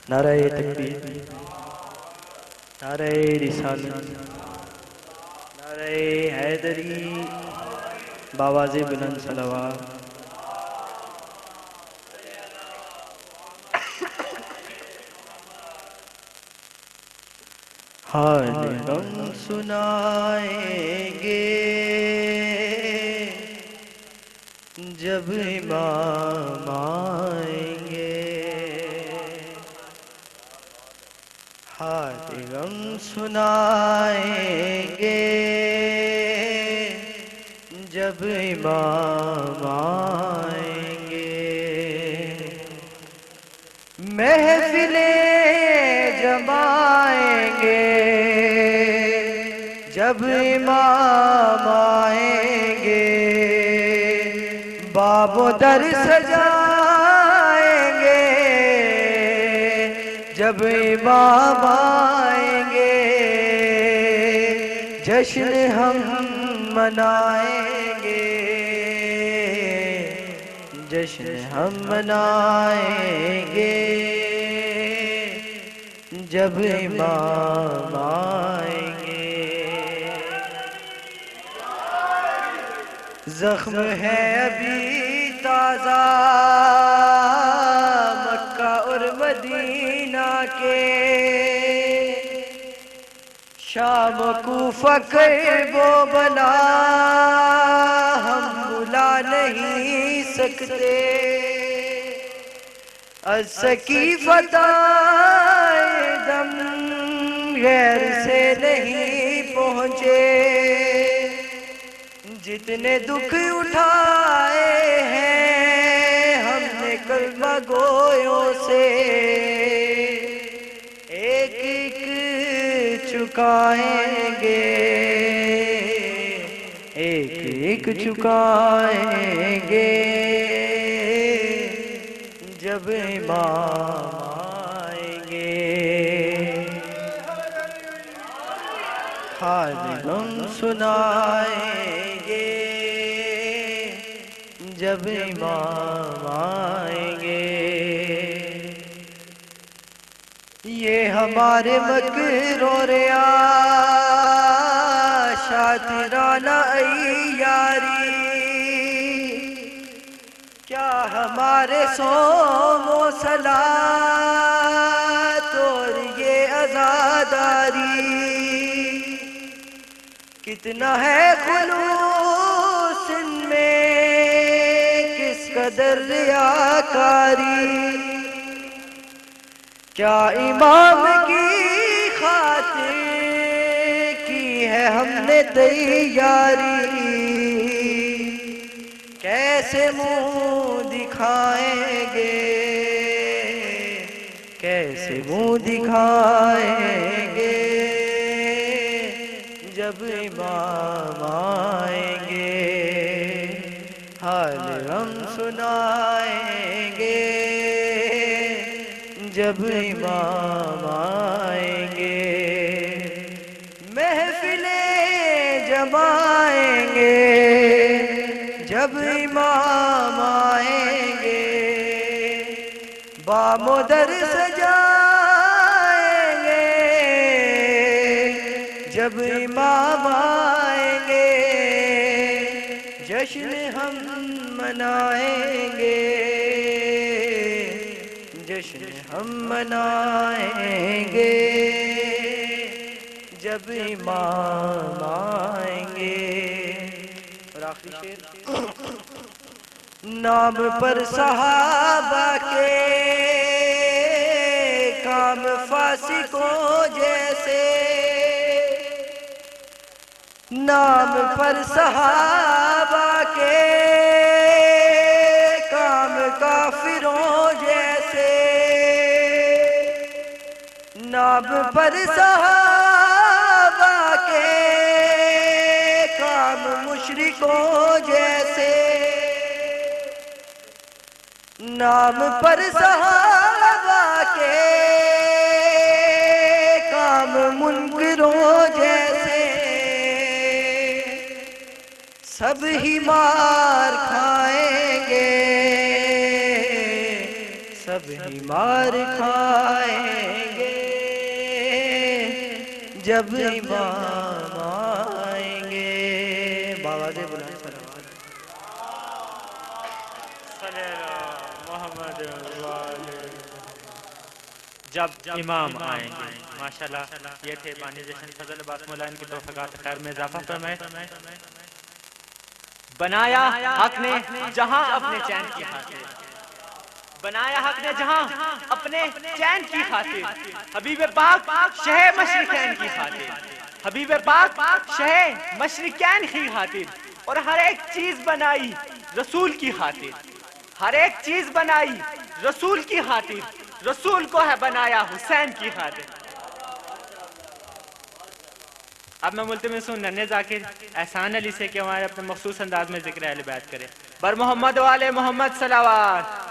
नारे तकबीर, नारे रिसालत, नारे हैदरी, बावाज़े बुलंद सलावत। हाल गम सुनाएंगे जब इमाम आएंगे, हाल गम सुनाएंगे जब इमाम आएंगे। महफिलें जमाएंगे जब इमाम आएंगे, बाबो दर सजाएंगे जब इमाम आएंगे, जश्न हम मनाएंगे, जश्न हम मनाएंगे जब इमाम आएंगे। जख्म है अभी ताज़ा मक्का और मदीना के, शाम कूफा वो बना हम बुला नहीं सकते, असकी फताए दम गैर से नहीं पहुँचे, जितने दुख उठाए हैं हमने कलमा गोयों से, एक एक चुकाएंगे, एक एक चुकाएंगे जब इमाम आएंगे। हाल गम सुनाएंगे जब इमाम आएंगे। ये हमारे मकरोरिया शातिराना यारी, क्या हमारे सोमो सलात और ये आज़ादारी, कितना है खुलूस इनमें किस कदर रियाकारी, क्या इमाम की खातिर की है हमने तैयारी, कैसे मुंह दिखाएंगे, कैसे मुंह दिखाएंगे जब इमाम आएंगे। हाल हम सुनाएंगे जब इमाम आएंगे, महफिलें जमाएंगे जब इमाम आएंगे, बामोदर सजाएंगे जब इमाम आएंगे, जश्न हम मनाएंगे, जश्न हम मनाएंगे जब इमाम आएंगे। और आखिरी शेर, नाम पर सहाबा के काम फासिकों जैसे, नाम पर सहाबा के काम काफिरों जैसे, नाम पर सहाबा के काम मुशरिकों जैसे, नाम पर सहाबा के काम मुनकरों जैसे, सब ही मार खाएंगे, सब ही मार खाएंगे जब इमाम आएंगे। बाबा से बुला जब इमाम आएंगे। माशाल्लाह, ये थे बानी जशन फजल अब्बास मौला, इनकी तौफ़ीक़ात खैर में इजाफा फरमाए। बनाया हक ने जहां अपने चैन की खातिर, बनाया हक ने जहां अपने चैन की खातिर, हबीब पाक शह मशरिकैन की खातिर, हबीब पाक शह मशरिकैन की खातिर, और हर एक चीज बनाई रसूल की खातिर, हर एक चीज बनाई रसूल की खातिर, रसूल को है बनाया हुसैन की खातिर। अब मैं मुल्तमिस हूँ नन्हे ज़ाकिर एहसान अली से कि हमारे अपने मखसूस अंदाज में जिक्र अहले बैत करे। बर मोहम्मद वाले मोहम्मद सलावत।